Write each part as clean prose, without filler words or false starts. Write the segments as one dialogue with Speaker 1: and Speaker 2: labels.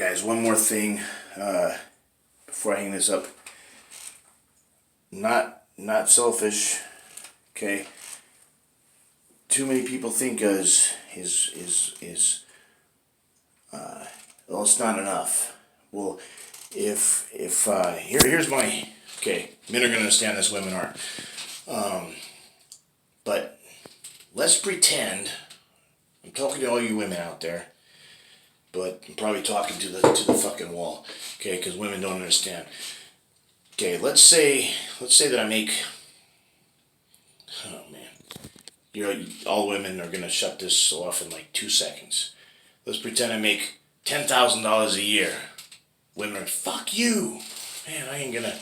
Speaker 1: guys, one more thing before I hang this up. Not selfish, okay? Too many people think well, it's not enough. Well, here's my, okay, men are gonna understand this, women aren't. But let's pretend, I'm talking to all you women out there, but I'm probably talking to the fucking wall, okay? Because women don't understand. Okay, let's say that I make. Oh man, all women are gonna shut this off in like 2 seconds. Let's pretend I make $10,000 a year. Women are, fuck you, man. I ain't gonna,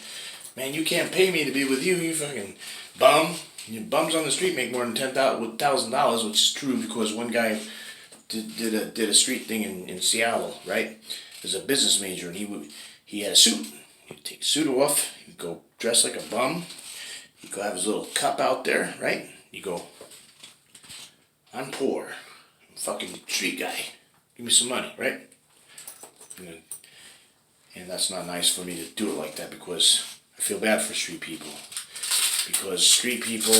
Speaker 1: man. You can't pay me to be with you. You fucking bum. You bums on the street make more than $10,000, which is true because one guy did a street thing in Seattle, right? As a business major, and he had a suit. He'd take his suit off. He'd go dress like a bum. He'd go have his little cup out there, right? You go, I'm poor. I'm a fucking street guy. Give me some money, right? And that's not nice for me to do it like that because I feel bad for street people. Because street people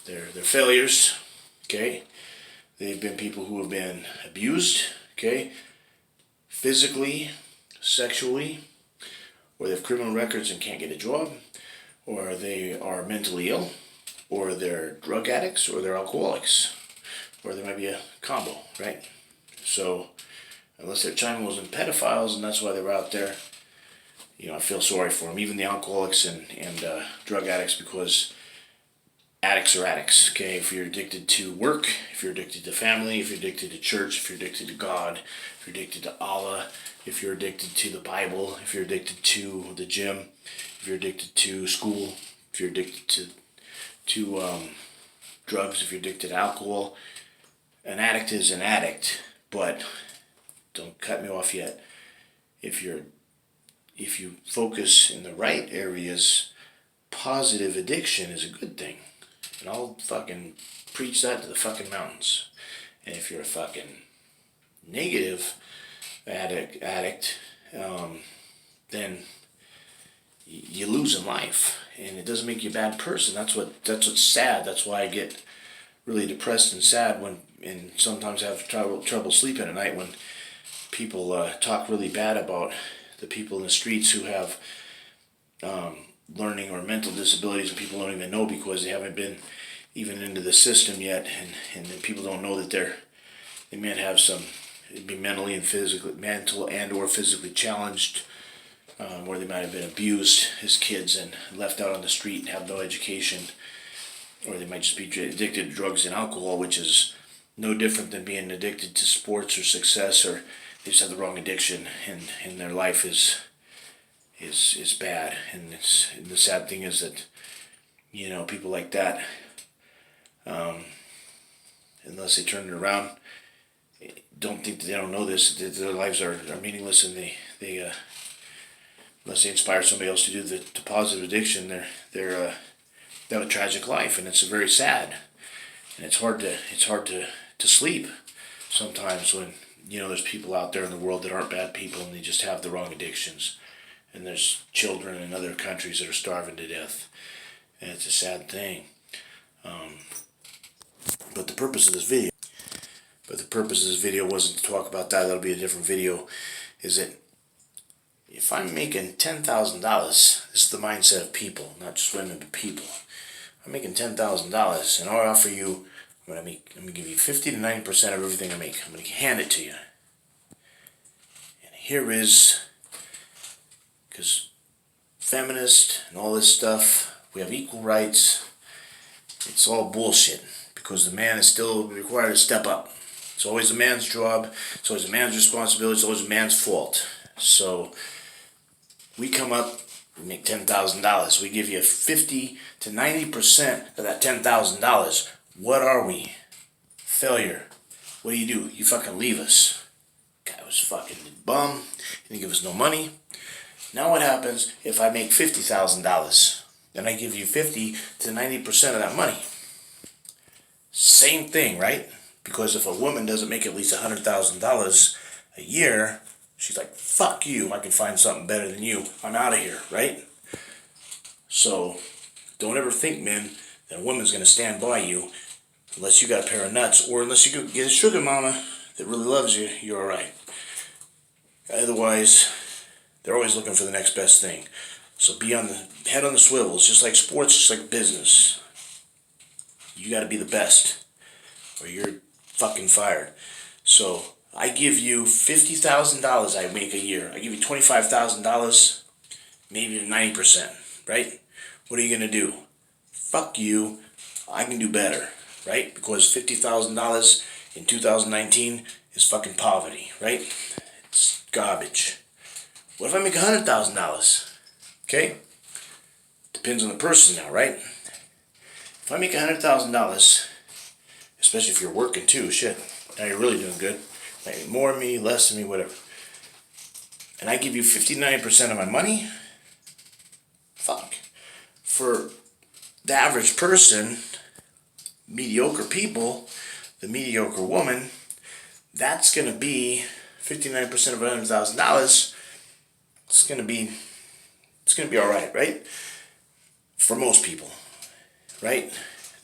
Speaker 1: they're failures, okay? They've been people who have been abused, okay? Physically, sexually, or they have criminal records and can't get a job, or they are mentally ill, or they're drug addicts, or they're alcoholics, or there might be a combo, right? So, unless they're chimos and pedophiles, and that's why they're out there, I feel sorry for them, even the alcoholics and drug addicts, because addicts are addicts, okay? If you're addicted to work, if you're addicted to family, if you're addicted to church, if you're addicted to God, if you're addicted to Allah, if you're addicted to the Bible, if you're addicted to the gym, if you're addicted to school, if you're addicted to drugs, if you're addicted to alcohol, an addict is an addict. But don't cut me off yet. If you focus in the right areas, positive addiction is a good thing. And I'll fucking preach that to the fucking mountains. And if you're a fucking negative addict, then you lose in life. And it doesn't make you a bad person. That's what's sad. That's why I get really depressed and sad and sometimes have trouble sleeping at night when people talk really bad about the people in the streets who have learning or mental disabilities, and people don't even know because they haven't been even into the system yet, and then people don't know that they might have be mentally and physically, mental and or physically challenged, or they might have been abused as kids and left out on the street and have no education, or they might just be addicted to drugs and alcohol, which is no different than being addicted to sports or success, or they just have the wrong addiction, and their life is bad. And the sad thing is that people like that, unless they turn it around, don't think that they don't know this, that their lives are meaningless, and they unless they inspire somebody else to do the positive addiction, they have a tragic life, and it's very sad, and it's hard to sleep sometimes when there's people out there in the world that aren't bad people and they just have the wrong addictions, and there's children in other countries that are starving to death, and it's a sad thing. But the purpose of this video wasn't to talk about that. That'll be a different video. Is that if I'm making $10,000, this is the mindset of people, not just women, but people. I'm making $10,000, and I'll offer you. I'm gonna give you 50 to 90% of everything I make. I'm gonna hand it to you. And here is, because feminist and all this stuff, we have equal rights. It's all bullshit, because the man is still required to step up. It's always a man's job. It's always a man's responsibility. It's always a man's fault. So we come up, we make $10,000. We give you 50 to 90% of that $10,000. What are we? Failure. What do? You fucking leave us. Guy was fucking bum. He didn't give us no money. Now what happens if I make $50,000? Then I give you 50 to 90% of that money. Same thing, right? Because if a woman doesn't make at least $100,000 a year, she's like, fuck you, I can find something better than you. I'm out of here, right? So don't ever think, man, that a woman's going to stand by you unless you got a pair of nuts, or unless you get a sugar mama that really loves you, you're alright. Otherwise, they're always looking for the next best thing. So be on the head on the swivel. It's just like sports, just like business. You got to be the best, or you're fucking fired. So I give you $50,000 I make a year. I give you $25,000, maybe 90%, right? What are you gonna do? Fuck you. I can do better, right? Because $50,000 in 2019 is fucking poverty, right? It's garbage. What if I make $100,000? Okay? Depends on the person now, right? If I make $100,000, especially if you're working too, shit, now you're really doing good. Maybe more than me, less than me, whatever. And I give you 59% of my money, fuck. For the average person, mediocre people, the mediocre woman, that's gonna be 59% of $100,000. It's gonna be all right? For most people, right?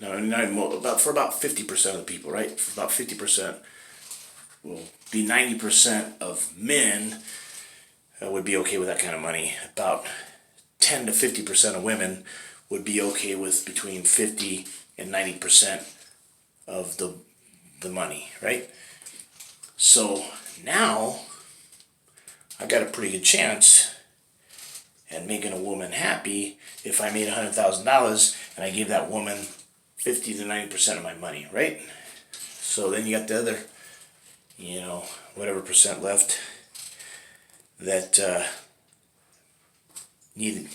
Speaker 1: No, not for about 50% of the people, right? For about 50%, will be 90% of men would be okay with that kind of money. About 10 to 50% of women would be okay with between 50 and 90% of the money, right? So now I got a pretty good chance at making a woman happy if I made $100,000 and I gave that woman 50 to 90% of my money, right? So then you got the other, whatever percent left that needed,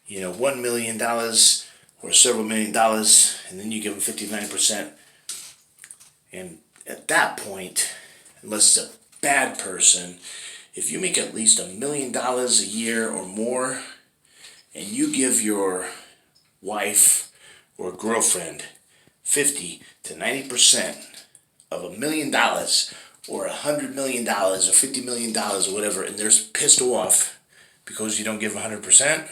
Speaker 1: $1 million or several $1,000,000, and then you give them 59%. And at that point, unless it's a bad person, if you make at least $1 million a year or more, and you give your wife or girlfriend 50 to 90% of $1 million or $100 million or $50 million or whatever, and they're pissed off because you don't give 100%,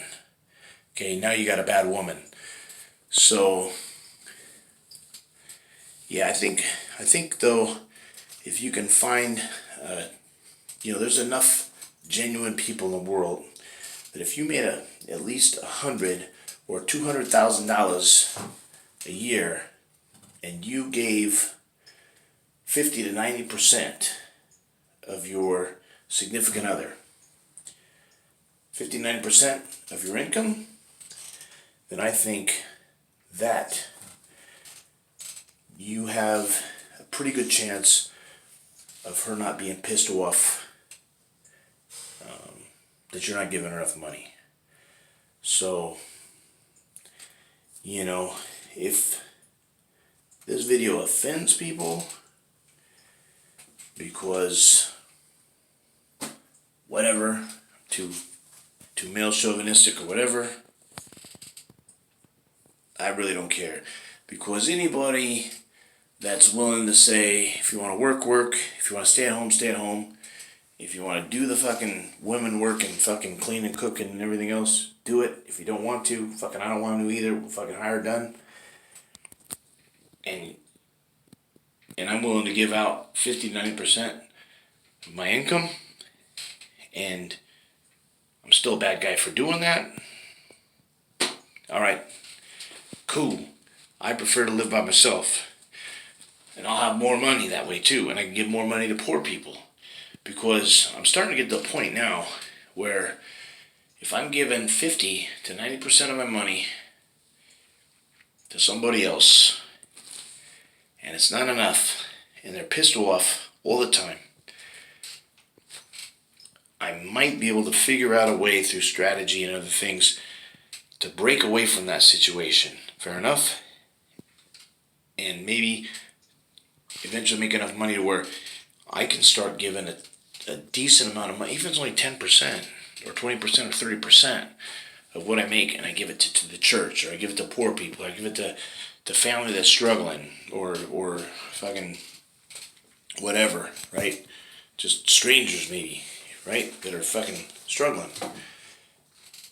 Speaker 1: okay, now you got a bad woman. So yeah, I think though, if you can find, there's enough genuine people in the world that if you made at least $100,000 or $200,000 a year, and you gave 50 to 90% of your significant other 59% of your income, then I think that you have a pretty good chance of her not being pissed off that you're not giving her enough money. So, if this video offends people because whatever, too male chauvinistic or whatever, I really don't care. Because anybody that's willing to say, if you want to work, if you want to stay at home, if you want to do the fucking women work and fucking clean and cook and everything else, do it. If you don't want to, fucking I don't want to either, we'll fucking hire done. And I'm willing to give out 50 to 90% of my income, and I'm still a bad guy for doing that. Alright, cool. I prefer to live by myself. And I'll have more money that way too, and I can give more money to poor people. Because I'm starting to get to a point now where if I'm giving 50 to 90% of my money to somebody else, and it's not enough, and they're pissed off all the time, I might be able to figure out a way through strategy and other things to break away from that situation. Fair enough? And maybe eventually make enough money to where I can start giving a decent amount of money, even if it's only 10% or 20% or 30% of what I make, and I give it to the church, or I give it to poor people, or I give it to family that's struggling, or fucking whatever, right? just strangers maybe, right, that are fucking struggling.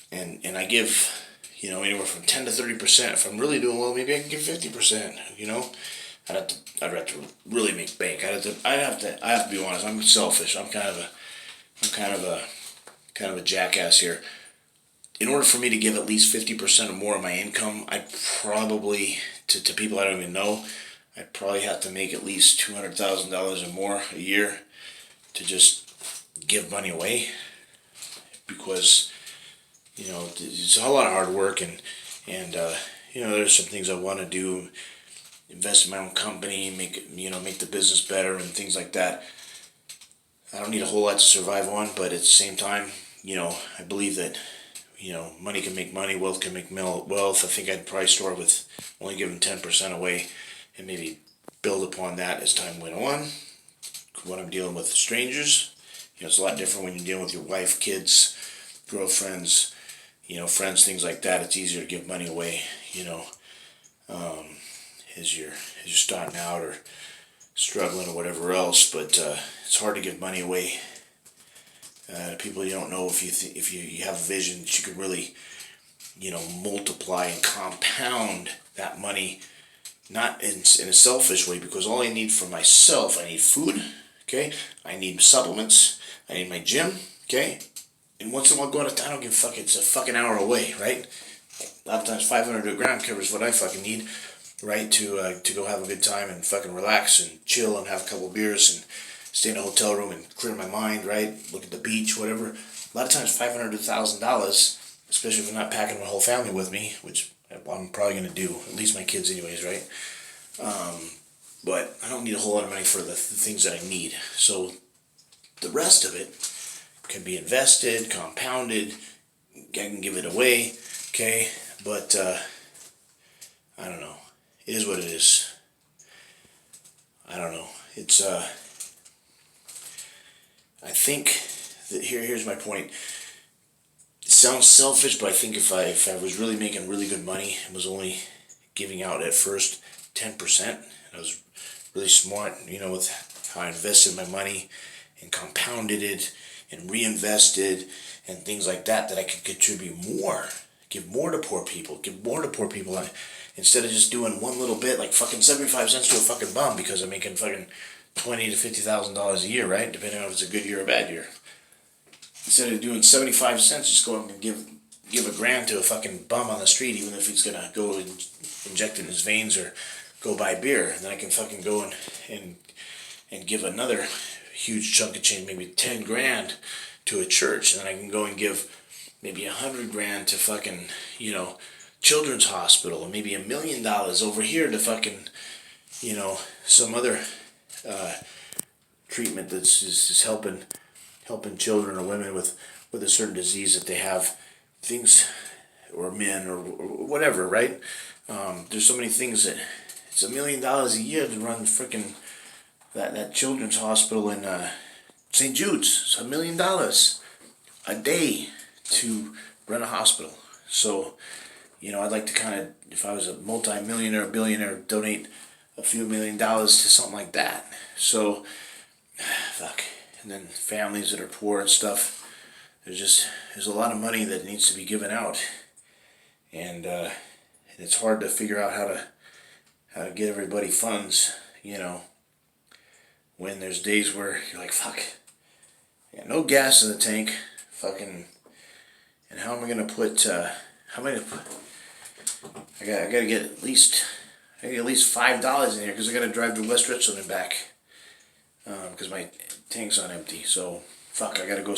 Speaker 1: And I give, anywhere from 10 to 30%. If I'm really doing well, maybe I can give 50%. I'd have to really make bank. I have to be honest. I'm selfish. I'm kind of a jackass here. In order for me to give at least 50% or more of my income, I'd probably, to people I don't even know, I'd probably have to make at least $200,000 or more a year to just give money away, because it's a whole lot of hard work, and there's some things I want to do, invest in my own company, make the business better and things like that. I don't need a whole lot to survive on, but at the same time, I believe that money can make money, wealth can make wealth. I think I'd probably start with only giving 10% away, and maybe build upon that as time went on. When I'm dealing with strangers, it's a lot different when you're dealing with your wife, kids, girlfriends, friends, things like that. It's easier to give money away, as you're starting out or struggling or whatever else. But it's hard to give money away to people you don't know. If you have a vision that you can really, multiply and compound that money, not in a selfish way, because all I need for myself, I need food, okay? I need supplements, I need my gym, okay? And once in a while go out of town, I don't give a fuck, it's a fucking hour away, right? A lot of times 500 to a grand covers what I fucking need, right? To go have a good time and fucking relax and chill and have a couple beers and stay in a hotel room and clear my mind, right? Look at the beach, whatever. A lot of times $500 to $1,000, especially if I'm not packing my whole family with me, which I'm probably going to do, at least my kids anyways, right? But I don't need a whole lot of money for the things that I need. So the rest of it can be invested, compounded, I can give it away, okay? But I don't know. It is what it is. I don't know. It's I think that here's my point. It sounds selfish, but I think if I was really making really good money and was only giving out at first 10%, and I was really smart, with how I invested my money and compounded it and reinvested and things like that, that I could contribute more, give more to poor people, instead of just doing one little bit, like fucking 75 cents to a fucking bum, because I'm making fucking $20,000 to $50,000 a year, right? Depending on if it's a good year or a bad year. Instead of doing 75 cents, just go and give $1,000 to a fucking bum on the street, even if he's gonna go and inject it in his veins or go buy beer. And then I can fucking go and give another huge chunk of change, maybe 10 grand to a church. And then I can go and give maybe 100 grand to fucking, children's hospital, or maybe $1 million over here to fucking, some other treatment that's just helping children or women with a certain disease that they have, things, or men, or whatever, right? There's so many things that it's $1 million a year to run freaking that children's hospital in St. Jude's. It's $1 million a day to run a hospital. So, I'd like to kind of, if I was a multi-millionaire, billionaire, donate a few $1 million to something like that. So, fuck. And then families that are poor and stuff, there's a lot of money that needs to be given out, and it's hard to figure out how to get everybody funds, when there's days where you're like, fuck, I got no gas in the tank, fucking, and how am I gonna put, I gotta get at least $5 in here, because I gotta drive to West Richland and back, because my tank's on empty. So fuck, I gotta go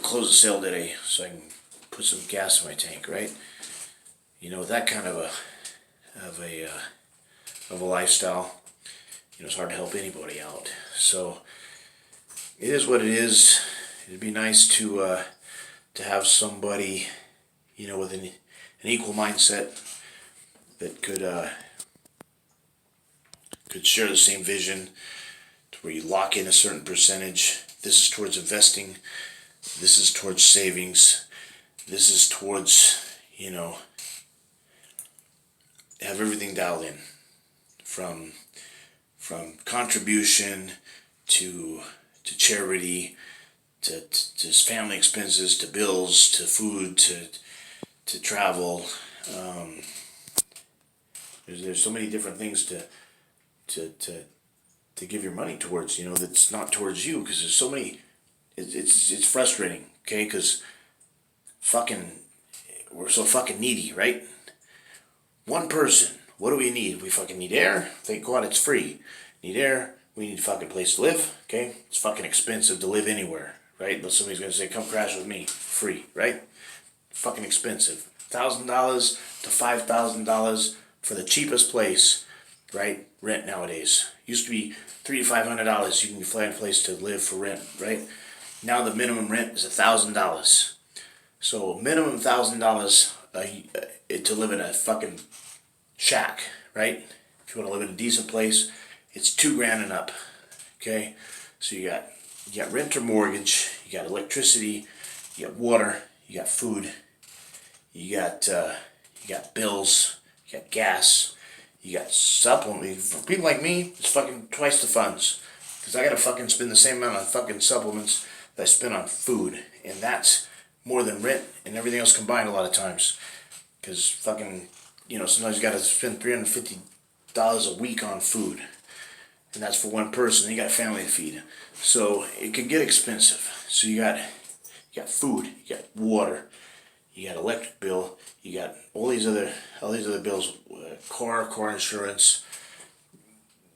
Speaker 1: close the sale today so I can put some gas in my tank, right? With that kind of a lifestyle, it's hard to help anybody out. So it is what it is. It'd be nice to have somebody, with an equal mindset that could share the same vision, to where you lock in a certain percentage. This is towards investing. This is towards savings. This is towards, have everything dialed in, from contribution to charity, to family expenses, to bills, to food, to travel. Um, there's so many different things to to to give your money towards. That's not towards you, because there's so many. It's frustrating. Okay, because fucking we're so fucking needy, right? One person. What do we need? We fucking need air. Thank God it's free. Need air. We need a fucking place to live. Okay, it's fucking expensive to live anywhere, right? But somebody's gonna say, "Come crash with me, free," right? Fucking expensive. $1,000 to $5,000 for the cheapest place, right? Rent nowadays used to be $300 to $500. You can find a place to live for rent, right? Now the minimum rent is $1,000. So minimum $1,000 to live in a fucking shack, right? If you want to live in a decent place, it's $2,000 and up. Okay, so you got rent or mortgage, you got electricity, you got water, you got food, you got bills, you got gas, you got supplements. For people like me, it's fucking twice the funds, because I gotta fucking spend the same amount on fucking supplements that I spend on food, and that's more than rent and everything else combined a lot of times. Because fucking, sometimes you gotta spend $350 a week on food, and that's for one person. And you got a family to feed, so it can get expensive. So you got food, you got water, you got electric bill, you got all these other bills, car insurance.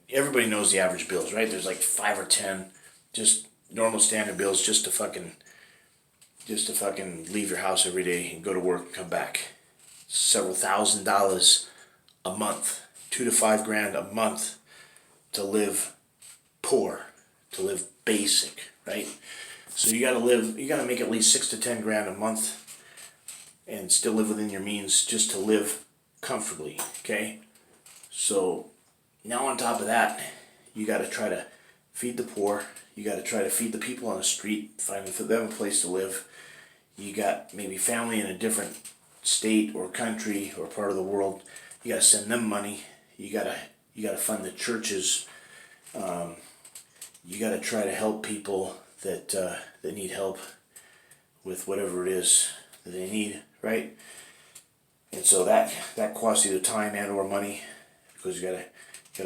Speaker 1: Everybody knows the average bills, right? There's like 5 or 10, just normal standard bills, just to fucking leave your house every day and go to work and come back. Several $1,000s a month, $2 to $5 a month to live poor, to live basic, right? So you gotta make at least $6 to $10 a month and still live within your means, just to live comfortably, okay? So now on top of that, you gotta try to feed the poor, you gotta try to feed the people on the street, finding for them a place to live. You got maybe family in a different state or country or part of the world, you gotta send them money, you gotta fund the churches, you gotta try to help people that need help with whatever it is that they need, right? And so that costs either time and or money, because you gotta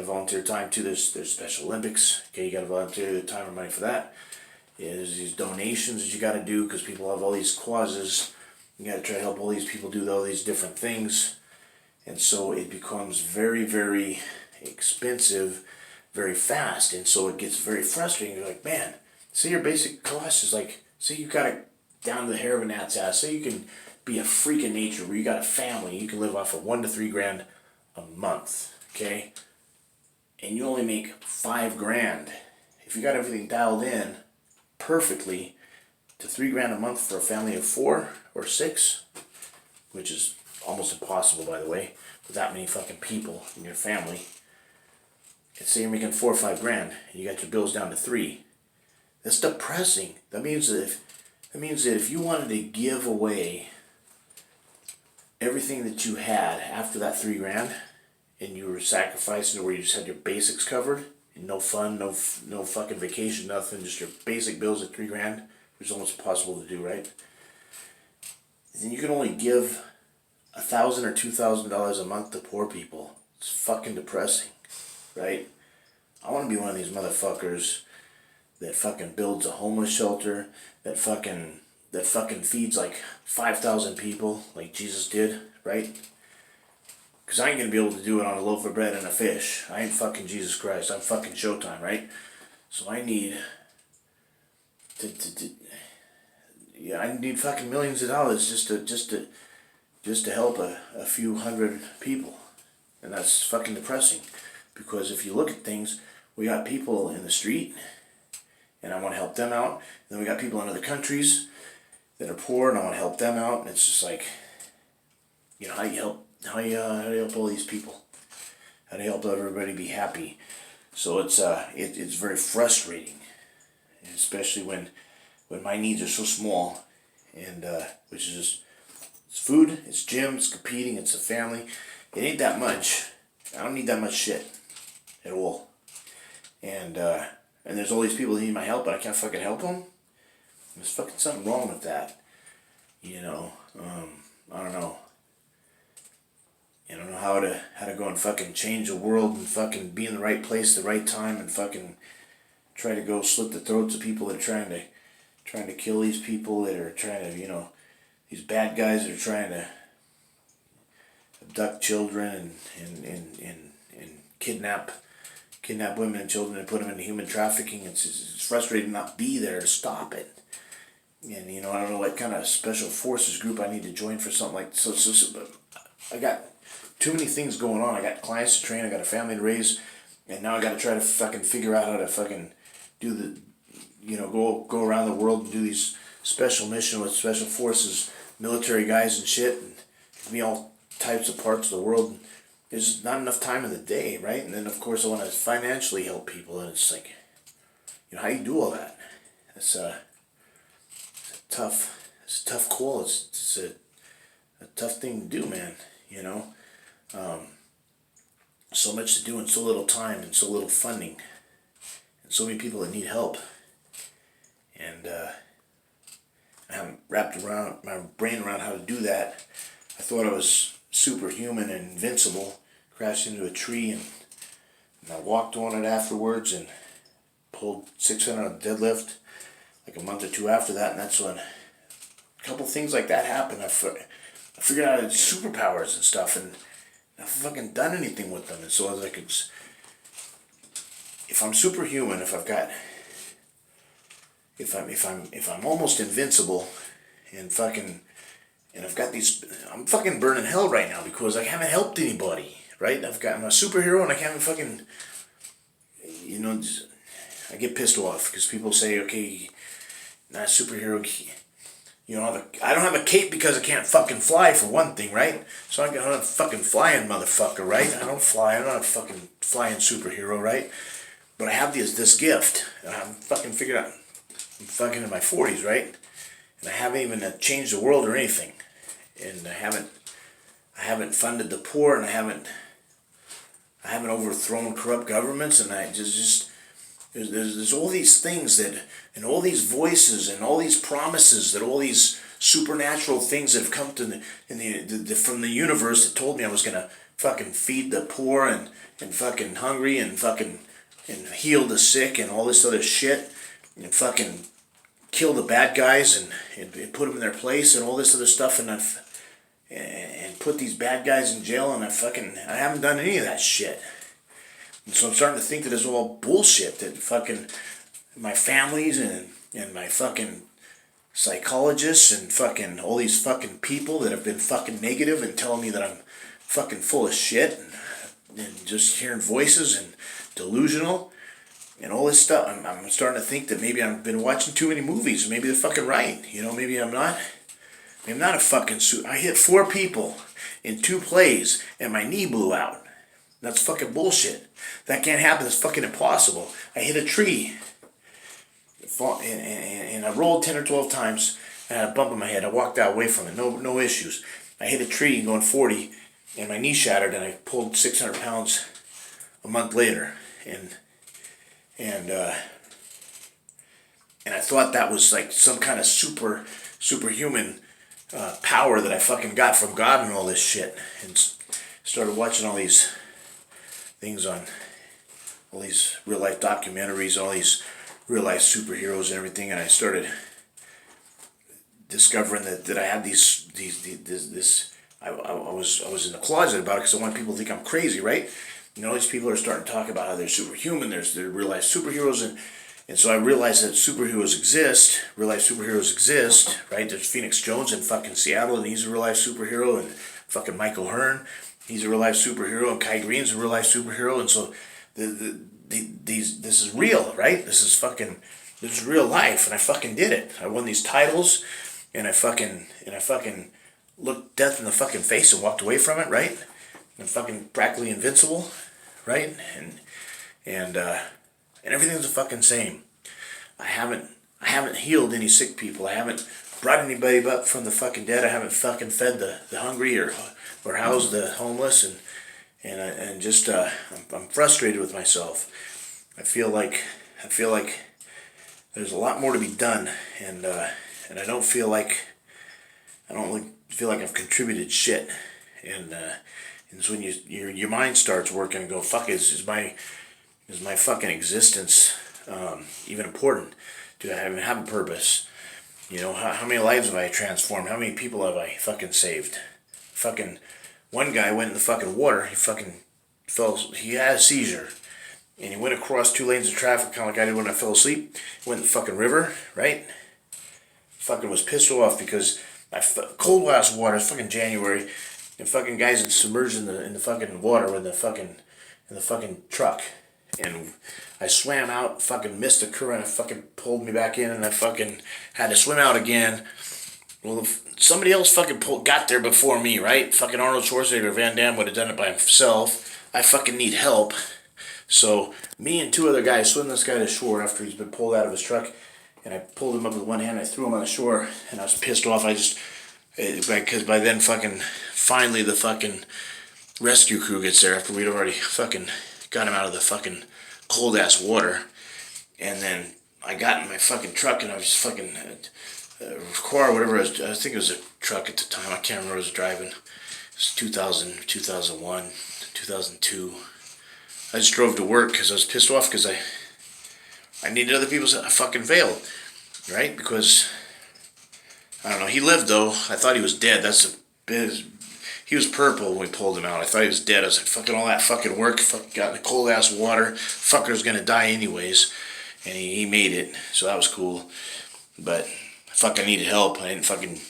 Speaker 1: volunteer time too. There's Special Olympics. Okay, you gotta volunteer the time or money for that. Yeah, there's these donations that you gotta do, because people have all these causes. You gotta try to help all these people do all these different things, and so it becomes very, very expensive, very fast, and so it gets very frustrating. You're like, man, say your basic cost is like, say you got it down to the hair of a gnat's ass. Say you can be a freak of nature where you got a family, you can live off of $1 to $3 a month, okay? And you only make $5,000. If you got everything dialed in perfectly to $3,000 a month for a family of 4 or 6, which is almost impossible, by the way, with that many fucking people in your family. And say you're making $4 or $5,000 and you got your bills down to 3. That's depressing. That means that if you wanted to give away everything that you had after that $3,000, and you were sacrificing where you just had your basics covered, and no fun, no fucking vacation, nothing, just your basic bills at $3,000, which is almost impossible to do, right? Then you can only give $1,000 or $2,000 a month to poor people. It's fucking depressing, right? I want to be one of these motherfuckers that fucking builds a homeless shelter, that fucking feeds like 5,000 people like Jesus did, right? Because I ain't gonna be able to do it on a loaf of bread and a fish. I ain't fucking Jesus Christ. I'm fucking Showtime, right? So I need I need fucking millions of dollars just to help a few hundred people, and that's fucking depressing. Because if you look at things, we got people in the street, and I want to help them out. And then we got people in other countries that are poor, and I want to help them out. And it's just like, how do you help all these people? How do you help everybody be happy? So it's very frustrating, especially when my needs are so small, and which is just, it's food, it's gym, it's competing, it's a family. It ain't that much. I don't need that much shit at all. And and there's all these people that need my help, but I can't fucking help them. There's fucking something wrong with that. You know, I don't know. I don't know how to go and fucking change the world and fucking be in the right place at the right time and fucking try to go slit the throats of people that are trying to kill these people that are trying to, these bad guys that are trying to abduct children and kidnap women and children and put them into human trafficking. It's frustrating to not be there to stop it. And I don't know what kind of special forces group I need to join for something like so. But I got too many things going on. I got clients to train. I got a family to raise, and now I got to try to fucking figure out how to fucking do the, go around the world and do these special missions with special forces, military guys and shit, and be all types of parts of the world. There's not enough time in the day, right? And then of course I want to financially help people, and it's like, how you do all that? It's a tough call. It's a tough thing to do, man. So much to do in so little time and so little funding, and so many people that need help. And I haven't wrapped around my brain around how to do that. I thought I was superhuman and invincible. Crashed into a tree and I walked on it afterwards and pulled 600 on a deadlift like a month or two after that, and that's when a couple things like that happened. I figured out I had superpowers and stuff, and I haven't fucking done anything with them. And so I was like, if I'm superhuman, if I'm almost invincible, and I've got these, I'm fucking burning hell right now because I haven't helped anybody, right? I'm a superhero and I haven't fucking, I get pissed off because people say, okay, not a superhero, I don't have a cape because I can't fucking fly, for one thing, right? So I'm not a fucking flying motherfucker, right? I don't fly, I'm not a fucking flying superhero, right? But I have this gift, and I'm fucking figured out, I'm fucking in my 40s, right? And I haven't even changed the world or anything. And I haven't funded the poor, and I haven't overthrown corrupt governments, and I just there's all these things that, and all these voices and all these promises that all these supernatural things that have come to from the universe that told me I was gonna fucking feed the poor and fucking hungry and fucking and heal the sick and all this other shit and fucking kill the bad guys and put them in their place and all this other stuff, and and put these bad guys in jail, and I haven't done any of that shit. And so I'm starting to think that it's all bullshit, that fucking my families and my fucking psychologists and fucking all these fucking people that have been fucking negative and telling me that I'm fucking full of shit and just hearing voices and delusional and all this stuff. I'm starting to think that maybe I've been watching too many movies. Maybe they're fucking right. Maybe I'm not. I'm not a fucking suit. I hit 4 people in 2 plays and my knee blew out. That's fucking bullshit. That can't happen. It's fucking impossible. I hit a tree and I rolled 10 or 12 times and I had a bump in my head. I walked out away from it. No issues. I hit a tree going 40 and my knee shattered and I pulled 600 pounds a month later. And I thought that was like some kind of superhuman power that I fucking got from God and all this shit. And started watching all these things on all these real life documentaries, all these real life superheroes and everything, and I started discovering that I had this. I was in the closet about it because I want people to think I'm crazy, right? All these people are starting to talk about how they're superhuman. They're real life superheroes, and so I realized that superheroes exist. Real life superheroes exist, right? There's Phoenix Jones in fucking Seattle, and he's a real life superhero, and fucking Michael Hearn, he's a real life superhero, and Kai Green's a real life superhero, and so this is real, right? This is real life, and I fucking did it. I won these titles, and I fucking looked death in the fucking face and walked away from it, right? I'm fucking practically invincible, right? And everything's the fucking same. I haven't healed any sick people. I haven't brought anybody up from the fucking dead. I haven't fucking fed the hungry or housed the homeless, and I'm frustrated with myself. I feel like I feel like there's a lot more to be done, and I don't feel like I've contributed shit, and so when your mind starts working and go, fuck, is my fucking existence even important? Do I even have a purpose? You know, how many lives have I transformed? How many people have I fucking saved? Fucking one guy went in the fucking water. He fucking he had a seizure, and he went across 2 lanes of traffic, kind of like I did when I fell asleep. He went in the fucking river, right? Fucking was pissed off because cold ass water. It's fucking January, and fucking guys are submerged in the fucking water with in the fucking truck, and I swam out, fucking missed the current, and fucking pulled me back in, and I fucking had to swim out again. Well, somebody else fucking got there before me, right? Fucking Arnold Schwarzenegger or Van Damme would have done it by himself. I fucking need help. So me and 2 other guys swim this guy to shore after he's been pulled out of his truck, and I pulled him up with one hand, I threw him on the shore, and I was pissed off. Because by then fucking, finally the fucking rescue crew gets there after we'd already fucking got him out of the fucking cold ass water. And then I got in my fucking truck, and I was just fucking car or whatever. I think it was a truck at the time. I can't remember what I was driving. It was 2000, 2001, 2002. I just drove to work because I was pissed off because I needed other people's. I fucking failed, right? Because I don't know. He lived though. I thought he was dead. He was purple when we pulled him out. I thought he was dead. I was like, fucking all that fucking work. Fucking got in the cold ass water. Fucker was gonna die anyways, and he made it. So that was cool. But I fucking needed help. I didn't fucking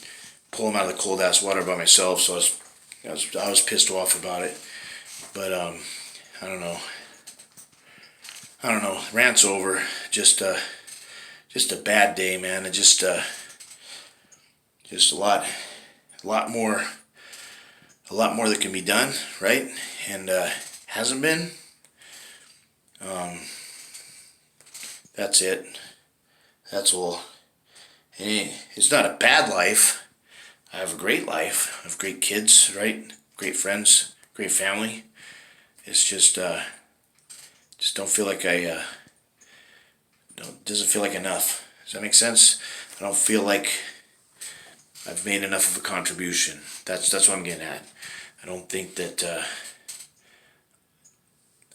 Speaker 1: pull him out of the cold ass water by myself. So I was pissed off about it. But I don't know. Rant's over. Just a bad day, man. It just a lot more that can be done, right? And hasn't been. That's it. That's all. And it's not a bad life. I have a great life. I have great kids, right? Great friends, great family. It's just don't feel like doesn't feel like enough. Does that make sense? I don't feel like I've made enough of a contribution. That's what I'm getting at. I don't think that.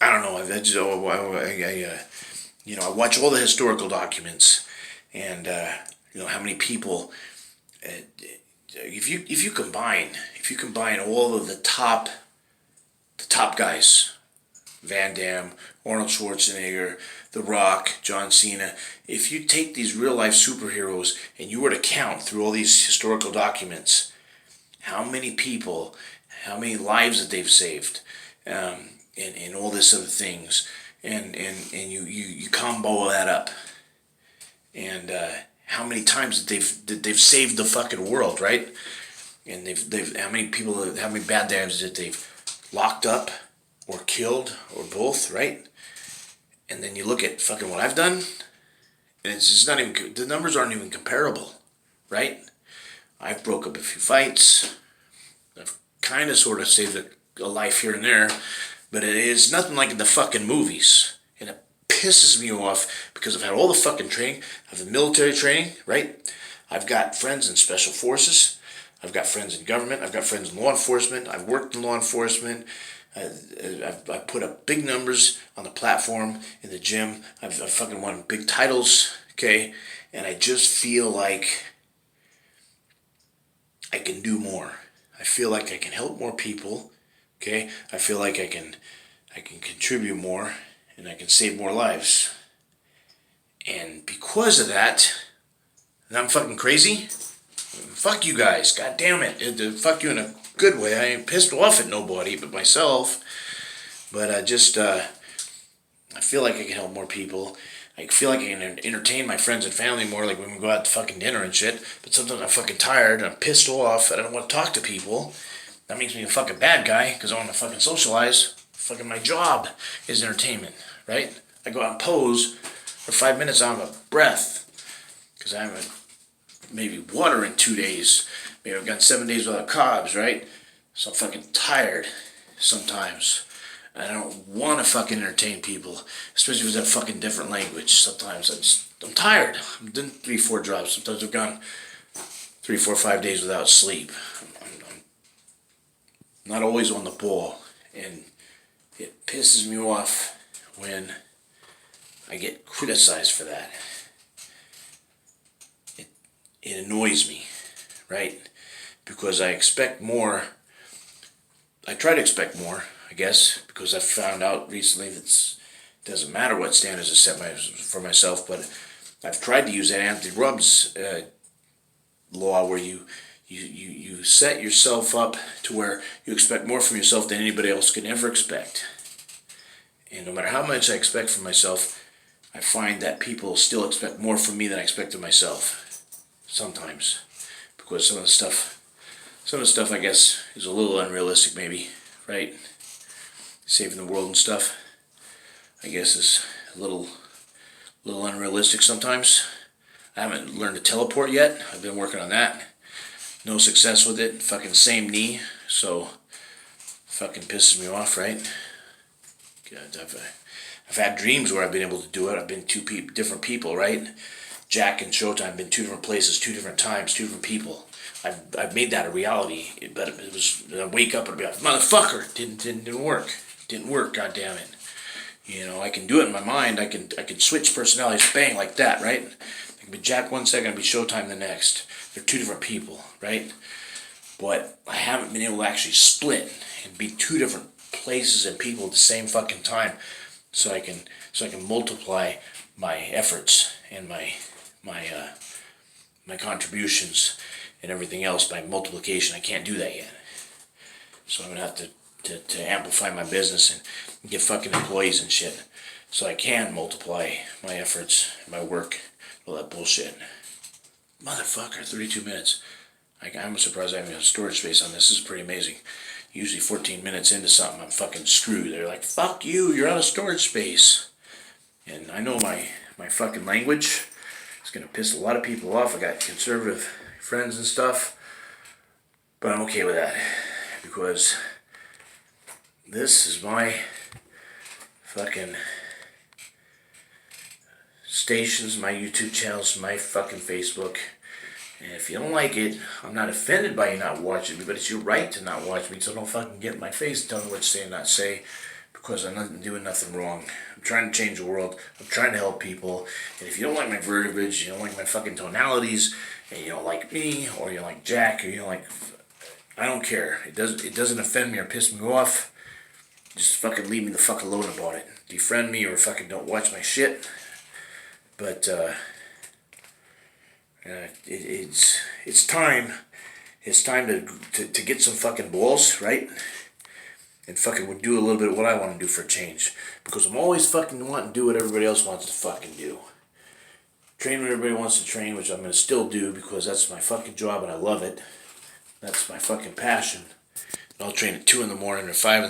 Speaker 1: I don't know. I watch all the historical documents, and how many people. If you combine all of the top guys, Van Damme, Arnold Schwarzenegger, The Rock, John Cena. If you take these real life superheroes and you were to count through all these historical documents, how many people, how many lives that they've saved, and all this other things, and you combo that up, and how many times that they've saved the fucking world, right? And they've how many bad guys that they've locked up or killed or both, right? And then you look at fucking what I've done, and it's just not even, the numbers aren't even comparable, right? I've broke up a few fights. I've kind of sort of saved a life here and there, but it is nothing like the fucking movies. And it pisses me off because I've had all the fucking training. I have the military training, right? I've got friends in special forces. I've got friends in government. I've got friends in law enforcement. I've worked in law enforcement. I put up big numbers on the platform in the gym. I've fucking won big titles, okay? And I just feel like I can do more. I feel like I can help more people, okay? I feel like I can contribute more, and I can save more lives. And because of that, and I'm fucking crazy. Fuck you guys. God damn it. Fuck you in a good way. I ain't pissed off at nobody but myself. But I feel like I can help more people. I feel like I can entertain my friends and family more, like when we go out to fucking dinner and shit. But sometimes I'm fucking tired and I'm pissed off and I don't want to talk to people. That makes me a fucking bad guy because I want to fucking socialize. Fucking my job is entertainment, right? I go out and pose for 5 minutes out of breath because I haven't maybe water in 2 days. Maybe I've got 7 days without carbs, right? So I'm fucking tired sometimes. I don't want to fucking entertain people, especially if it's a fucking different language. Sometimes I'm tired. I'm doing 3-4 jobs. Sometimes I've gone 3-4-5 days without sleep. I'm not always on the ball, and it pisses me off when I get criticized for that. It annoys me, right? Because I expect more. I try to expect more, I guess, because I've found out recently that it doesn't matter what standards I set for myself, but I've tried to use that Anthony Rubbs law where you set yourself up to where you expect more from yourself than anybody else can ever expect. And no matter how much I expect from myself, I find that people still expect more from me than I expect of myself. Sometimes. Because some of the stuff I guess is a little unrealistic maybe, right? Saving the world and stuff, I guess is a little unrealistic sometimes. I haven't learned to teleport yet. I've been working on that. No success with it. Fucking same knee, so fucking pisses me off, right? God, I've had dreams where I've been able to do it. I've been different people, right? Jack and Showtime, been 2 different places, 2 different times, 2 different people. I've made that a reality, but it was, I wake up and be like, motherfucker, didn't work. Didn't work, God damn it. You know, I can do it in my mind. I can switch personalities, bang, like that, right? I can be Jack one second, I can be Showtime the next. They're 2 different people, right? But I haven't been able to actually split and be 2 different places and people at the same fucking time, so I can multiply my efforts and my contributions and everything else by multiplication. I can't do that yet, so I'm gonna have to amplify my business and get fucking employees and shit, so I can multiply my efforts, my work, all that bullshit. Motherfucker, 32 minutes. I'm surprised I have enough storage space on this. This is pretty amazing. Usually 14 minutes into something, I'm fucking screwed. They're like, fuck you, you're out of storage space. And I know my fucking language is going to piss a lot of people off. I got conservative friends and stuff. But I'm okay with that. Because this is my fucking stations, my YouTube channels, my fucking Facebook. And if you don't like it, I'm not offended by you not watching me, but it's your right to not watch me, so don't fucking get in my face and tell me what to say and not say, because I'm not doing nothing wrong. I'm trying to change the world. I'm trying to help people. And if you don't like my verbiage, you don't like my fucking tonalities, and you don't like me, or you don't like Jack, or you don't like... I don't care. It doesn't offend me or piss me off. Just fucking leave me the fuck alone about it. Defriend me or fucking don't watch my shit. But, it's time. It's time to get some fucking balls, right? And fucking do a little bit of what I want to do for a change. Because I'm always fucking wanting to do what everybody else wants to fucking do. Train what everybody wants to train, which I'm going to still do because that's my fucking job and I love it. That's my fucking passion. And I'll train at 2 in the morning or 5 in the